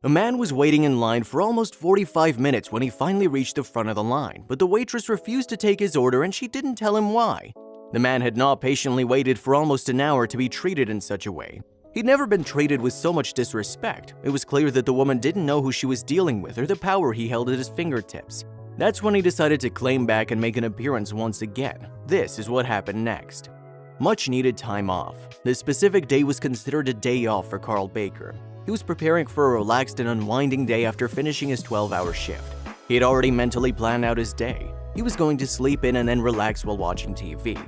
A man was waiting in line for almost 45 minutes when he finally reached the front of the line, but the waitress refused to take his order and she didn't tell him why. The man had not patiently waited for almost an hour to be treated in such a way. He'd never been treated with so much disrespect. It was clear that the woman didn't know who she was dealing with or the power he held at his fingertips. That's when he decided to claim back and make an appearance once again. This is what happened next. Much needed time off. This specific day was considered a day off for Carl Baker. He was preparing for a relaxed and unwinding day after finishing his 12-hour shift. He had already mentally planned out his day. He was going to sleep in and then relax while watching TV.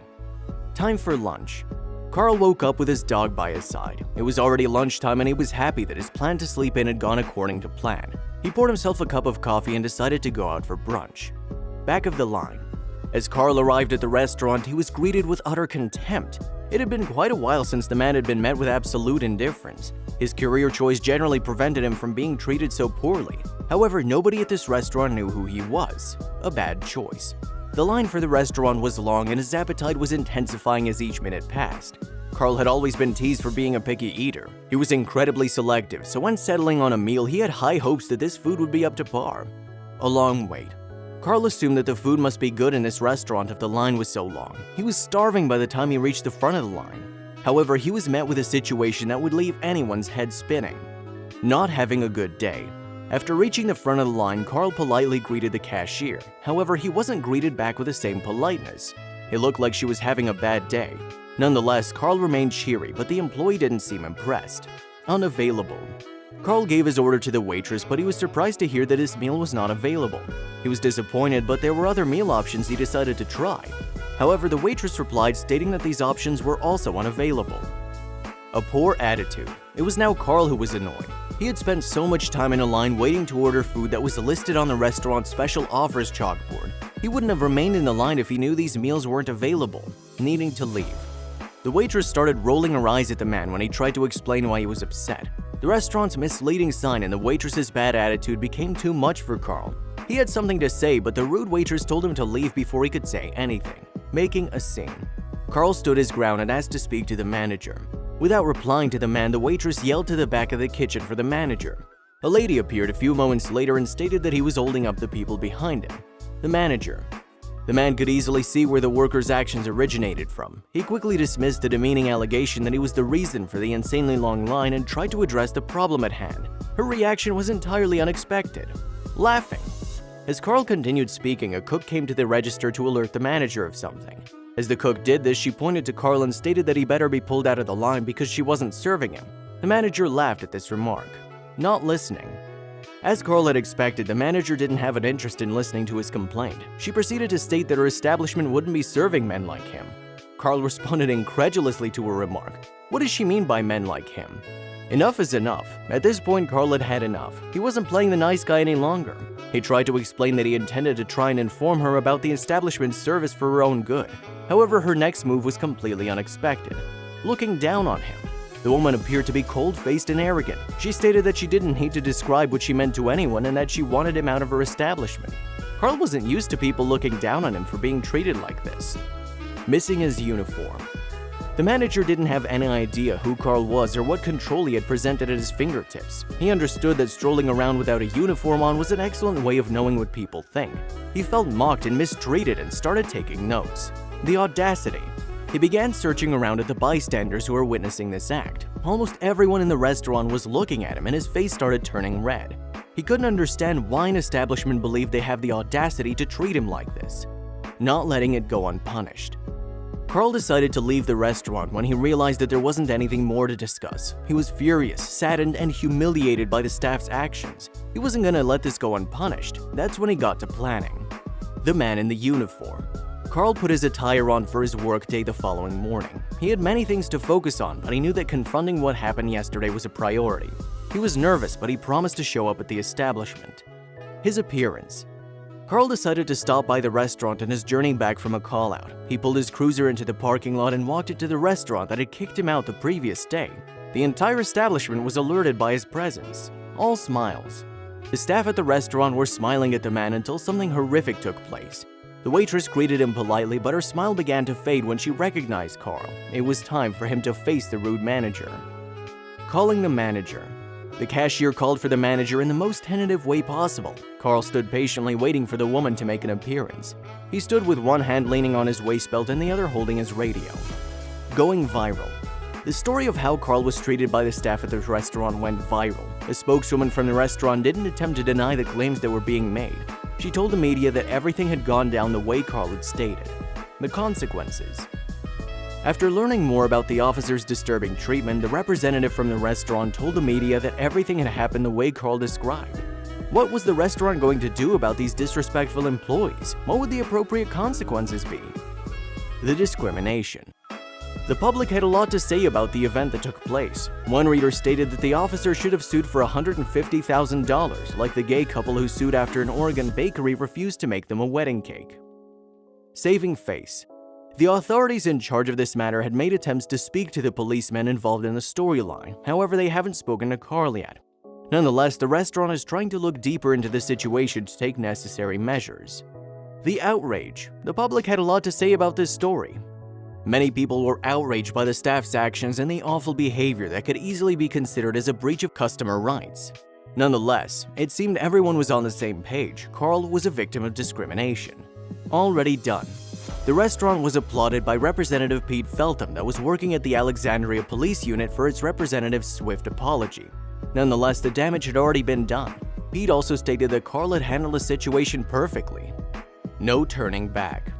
Time for lunch. Carl woke up with his dog by his side. It was already lunchtime and he was happy that his plan to sleep in had gone according to plan. He poured himself a cup of coffee and decided to go out for brunch. Back of the line. As Carl arrived at the restaurant, he was greeted with utter contempt. It had been quite a while since the man had been met with absolute indifference. His career choice generally prevented him from being treated so poorly. However, nobody at this restaurant knew who he was. A bad choice. The line for the restaurant was long and his appetite was intensifying as each minute passed. Carl had always been teased for being a picky eater. He was incredibly selective, so when settling on a meal, he had high hopes that this food would be up to par. A long wait. Carl assumed that the food must be good in this restaurant if the line was so long. He was starving by the time he reached the front of the line. However, he was met with a situation that would leave anyone's head spinning. Not having a good day. After reaching the front of the line, Carl politely greeted the cashier. However, he wasn't greeted back with the same politeness. It looked like she was having a bad day. Nonetheless, Carl remained cheery, but the employee didn't seem impressed. Unavailable. Carl gave his order to the waitress, but he was surprised to hear that his meal was not available. He was disappointed, but there were other meal options he decided to try. However, the waitress replied stating that these options were also unavailable. A poor attitude. It was now Carl who was annoyed. He had spent so much time in a line waiting to order food that was listed on the restaurant's special offers chalkboard. He wouldn't have remained in the line if he knew these meals weren't available, needing to leave. The waitress started rolling her eyes at the man when he tried to explain why he was upset. The restaurant's misleading sign and the waitress's bad attitude became too much for Carl. He had something to say, but the rude waitress told him to leave before he could say anything, making a scene. Carl stood his ground and asked to speak to the manager. Without replying to the man, the waitress yelled to the back of the kitchen for the manager. A lady appeared a few moments later and stated that he was holding up the people behind him. The manager. The man could easily see where the worker's actions originated from. He quickly dismissed the demeaning allegation that he was the reason for the insanely long line and tried to address the problem at hand. Her reaction was entirely unexpected. Laughing. As Carl continued speaking, a cook came to the register to alert the manager of something. As the cook did this, she pointed to Carl and stated that he better be pulled out of the line because she wasn't serving him. The manager laughed at this remark. Not listening. As Carl had expected, the manager didn't have an interest in listening to his complaint. She proceeded to state that her establishment wouldn't be serving men like him. Carl responded incredulously to her remark. What does she mean by men like him? Enough is enough. At this point, Carl had had enough. He wasn't playing the nice guy any longer. He tried to explain that he intended to try and inform her about the establishment's service for her own good. However, her next move was completely unexpected. Looking down on him. The woman appeared to be cold-faced and arrogant. She stated that she didn't need to describe what she meant to anyone and that she wanted him out of her establishment. Carl wasn't used to people looking down on him for being treated like this. Missing his uniform. The manager didn't have any idea who Carl was or what control he had presented at his fingertips. He understood that strolling around without a uniform on was an excellent way of knowing what people think. He felt mocked and mistreated and started taking notes. The audacity. He began searching around at the bystanders who were witnessing this act. Almost everyone in the restaurant was looking at him and his face started turning red. He couldn't understand why an establishment believed they have the audacity to treat him like this. Not letting it go unpunished. Carl decided to leave the restaurant when he realized that there wasn't anything more to discuss. He was furious, saddened, and humiliated by the staff's actions. He wasn't gonna let this go unpunished. That's when he got to planning. The man in the uniform. Carl put his attire on for his workday the following morning. He had many things to focus on, but he knew that confronting what happened yesterday was a priority. He was nervous, but he promised to show up at the establishment. His appearance. Carl decided to stop by the restaurant on his journey back from a call-out. He pulled his cruiser into the parking lot and walked it to the restaurant that had kicked him out the previous day. The entire establishment was alerted by his presence. All smiles. The staff at the restaurant were smiling at the man until something horrific took place. The waitress greeted him politely, but her smile began to fade when she recognized Carl. It was time for him to face the rude manager. Calling the manager. The cashier called for the manager in the most tentative way possible. Carl stood patiently waiting for the woman to make an appearance. He stood with one hand leaning on his waist belt and the other holding his radio. Going viral. The story of how Carl was treated by the staff at the restaurant went viral. A spokeswoman from the restaurant didn't attempt to deny the claims that were being made. She told the media that everything had gone down the way Carl had stated. The consequences. After learning more about the officer's disturbing treatment, the representative from the restaurant told the media that everything had happened the way Carl described. What was the restaurant going to do about these disrespectful employees? What would the appropriate consequences be? The discrimination. The public had a lot to say about the event that took place. One reader stated that the officer should have sued for $150,000, like the gay couple who sued after an Oregon bakery refused to make them a wedding cake. Saving face. The authorities in charge of this matter had made attempts to speak to the policemen involved in the storyline. However, they haven't spoken to Carl yet. Nonetheless, the restaurant is trying to look deeper into the situation to take necessary measures. The outrage. The public had a lot to say about this story. Many people were outraged by the staff's actions and the awful behavior that could easily be considered as a breach of customer rights. Nonetheless, it seemed everyone was on the same page. Carl was a victim of discrimination. Already done. The restaurant was applauded by Representative Pete Feltham that was working at the Alexandria Police Unit for its representative's swift apology. Nonetheless, the damage had already been done. Pete also stated that Carl had handled the situation perfectly. No turning back.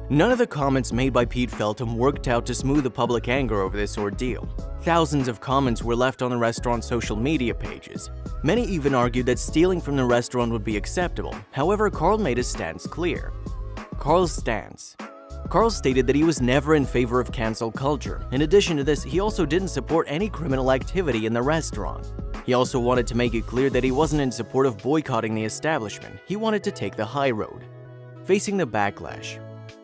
None of the comments made by Pete Feltham worked out to smooth the public anger over this ordeal. Thousands of comments were left on the restaurant's social media pages. Many even argued that stealing from the restaurant would be acceptable. However, Carl made his stance clear. Carl's stance. Carl stated that he was never in favor of cancel culture. In addition to this, he also didn't support any criminal activity in the restaurant. He also wanted to make it clear that he wasn't in support of boycotting the establishment. He wanted to take the high road. Facing the backlash.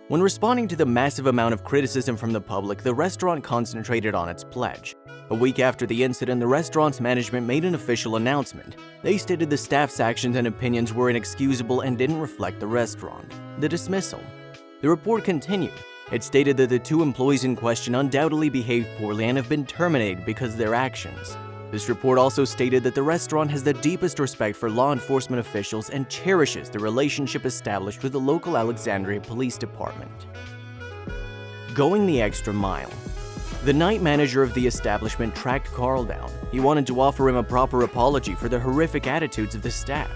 When responding to the massive amount of criticism from the public, the restaurant concentrated on its pledge. A week after the incident, the restaurant's management made an official announcement. They stated the staff's actions and opinions were inexcusable and didn't reflect the restaurant. The dismissal. The report continued. It stated that the two employees in question undoubtedly behaved poorly and have been terminated because of their actions. This report also stated that the restaurant has the deepest respect for law enforcement officials and cherishes the relationship established with the local Alexandria Police Department. Going the extra mile. The night manager of the establishment tracked Carl down. He wanted to offer him a proper apology for the horrific attitudes of the staff.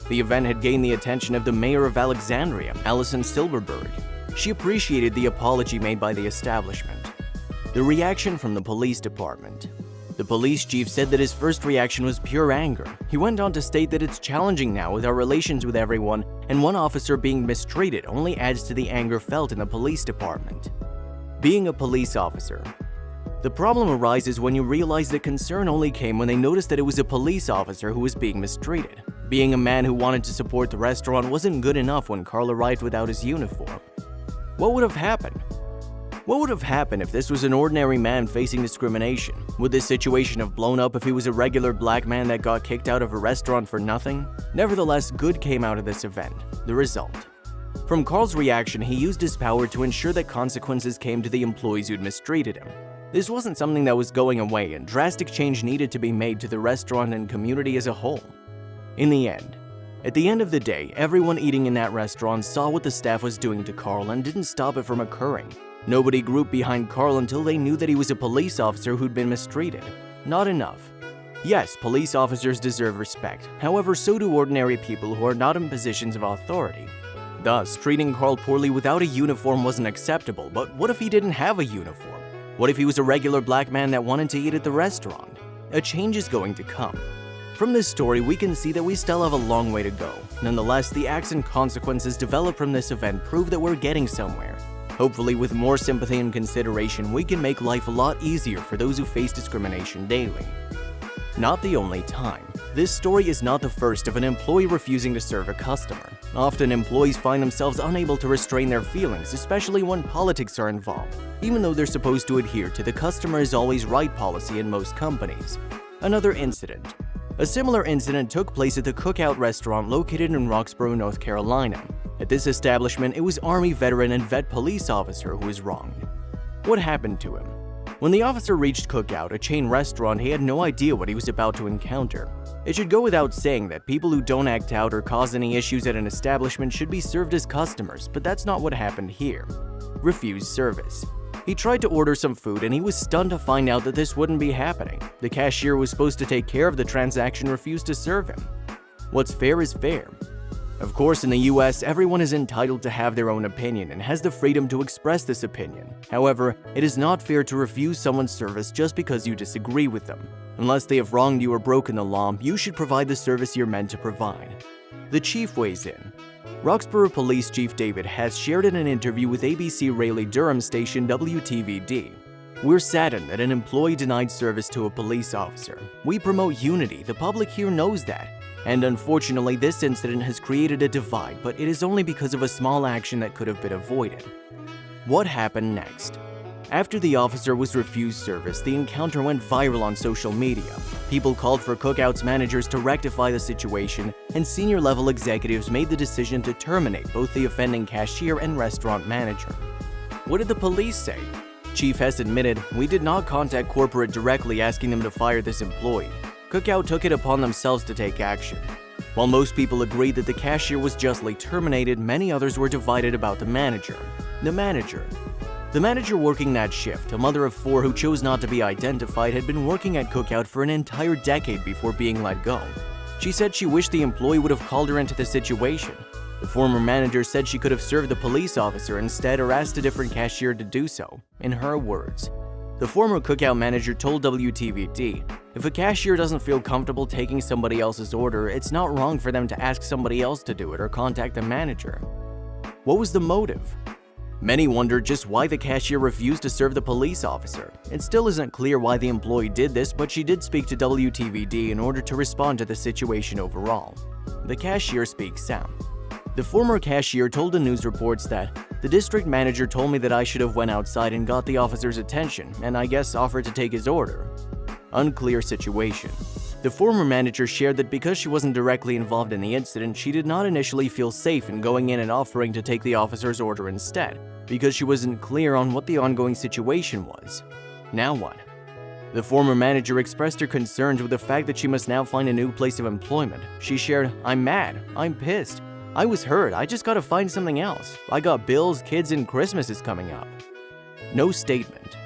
The event had gained the attention of the mayor of Alexandria, Allison Silverberg. She appreciated the apology made by the establishment. The reaction from the police department. The police chief said that his first reaction was pure anger. He went on to state that it's challenging now with our relations with everyone, and one officer being mistreated only adds to the anger felt in the police department. Being a police officer. The problem arises when you realize that concern only came when they noticed that it was a police officer who was being mistreated. Being a man who wanted to support the restaurant wasn't good enough when Carl arrived without his uniform. What would have happened? What would have happened if this was an ordinary man facing discrimination? Would this situation have blown up if he was a regular black man that got kicked out of a restaurant for nothing? Nevertheless, good came out of this event. The result. From Carl's reaction, he used his power to ensure that consequences came to the employees who'd mistreated him. This wasn't something that was going away, and drastic change needed to be made to the restaurant and community as a whole. In the end, at the end of the day, everyone eating in that restaurant saw what the staff was doing to Carl and didn't stop it from occurring. Nobody grouped behind Carl until they knew that he was a police officer who'd been mistreated. Not enough. Yes, police officers deserve respect. However, so do ordinary people who are not in positions of authority. Thus, treating Carl poorly without a uniform wasn't acceptable, but what if he didn't have a uniform? What if he was a regular black man that wanted to eat at the restaurant? A change is going to come. From this story, we can see that we still have a long way to go. Nonetheless, the acts and consequences developed from this event prove that we're getting somewhere. Hopefully, with more sympathy and consideration, we can make life a lot easier for those who face discrimination daily. Not the only time. This story is not the first of an employee refusing to serve a customer. Often, employees find themselves unable to restrain their feelings, especially when politics are involved, even though they're supposed to adhere to the customer is always right policy in most companies. Another incident. A similar incident took place at the Cookout restaurant located in Roxborough, North Carolina. At this establishment, it was Army veteran and vet police officer who was wronged. What happened to him? When the officer reached Cookout, a chain restaurant, he had no idea what he was about to encounter. It should go without saying that people who don't act out or cause any issues at an establishment should be served as customers, but that's not what happened here. Refused service. He tried to order some food and he was stunned to find out that this wouldn't be happening. The cashier was supposed to take care of the transaction refused to serve him. What's fair is fair. Of course, in the US, everyone is entitled to have their own opinion and has the freedom to express this opinion. However, it is not fair to refuse someone's service just because you disagree with them. Unless they have wronged you or broken the law, you should provide the service you're meant to provide. The chief weighs in. Roxborough Police Chief David Hess shared in an interview with ABC Raleigh-Durham station WTVD. "We're saddened that an employee denied service to a police officer. We promote unity, the public here knows that. And unfortunately, this incident has created a divide, but it is only because of a small action that could have been avoided." What happened next? After the officer was refused service, the encounter went viral on social media. People called for Cookout's managers to rectify the situation, and senior-level executives made the decision to terminate both the offending cashier and restaurant manager. What did the police say? Chief Hess admitted, "We did not contact corporate directly asking them to fire this employee. Cookout took it upon themselves to take action." While most people agreed that the cashier was justly terminated, many others were divided about the manager. The manager working that shift, a mother of 4 who chose not to be identified, had been working at Cookout for an entire decade before being let go. She said she wished the employee would have called her into the situation. The former manager said she could have served the police officer instead or asked a different cashier to do so. In her words, the former Cookout manager told WTVD, "If a cashier doesn't feel comfortable taking somebody else's order, it's not wrong for them to ask somebody else to do it or contact the manager." What was the motive? Many wondered just why the cashier refused to serve the police officer. It still isn't clear why the employee did this, but she did speak to WTVD in order to respond to the situation overall. The cashier speaks out. The former cashier told the news reports that, "The district manager told me that I should have went outside and got the officer's attention, and I guess offered to take his order." Unclear situation. The former manager shared that because she wasn't directly involved in the incident, she did not initially feel safe in going in and offering to take the officer's order instead, because she wasn't clear on what the ongoing situation was. Now what? The former manager expressed her concerns with the fact that she must now find a new place of employment. She shared, "I'm mad. I'm pissed. I was hurt. I just gotta find something else. I got bills, kids, and Christmas is coming up." No statement.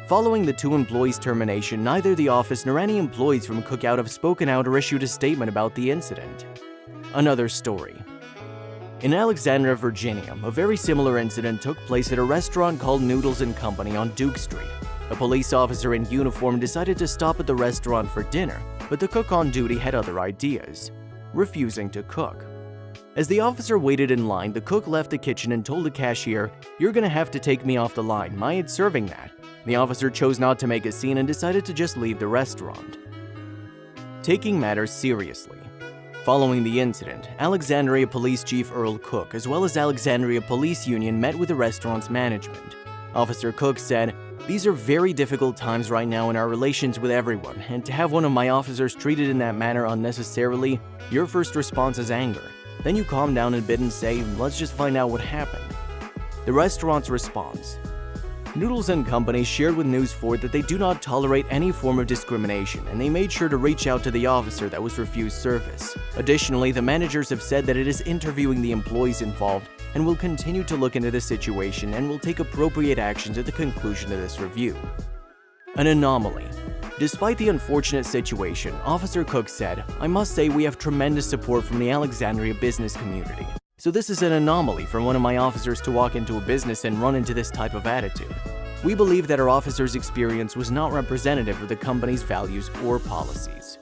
Following the 2 employees' termination, neither the office nor any employees from Cookout have spoken out or issued a statement about the incident. Another story. In Alexandria, Virginia, a very similar incident took place at a restaurant called Noodles & Company on Duke Street. A police officer in uniform decided to stop at the restaurant for dinner, but the cook on duty had other ideas, refusing to cook. As the officer waited in line, the cook left the kitchen and told the cashier, "You're gonna have to take me off the line. I ain't serving that." The officer chose not to make a scene and decided to just leave the restaurant. Taking matters seriously. Following the incident, Alexandria Police Chief Earl Cook, as well as Alexandria Police Union, met with the restaurant's management. Officer Cook said, "These are very difficult times right now in our relations with everyone, and to have one of my officers treated in that manner unnecessarily, your first response is anger. Then you calm down a bit and say, let's just find out what happened." The restaurant's response. Noodles & Company shared with News 4 that they do not tolerate any form of discrimination, and they made sure to reach out to the officer that was refused service. Additionally, the managers have said that it is interviewing the employees involved and will continue to look into the situation and will take appropriate actions at the conclusion of this review. An anomaly. Despite the unfortunate situation, Officer Cook said, "I must say we have tremendous support from the Alexandria business community. So this is an anomaly for one of my officers to walk into a business and run into this type of attitude. We believe that our officer's experience was not representative of the company's values or policies."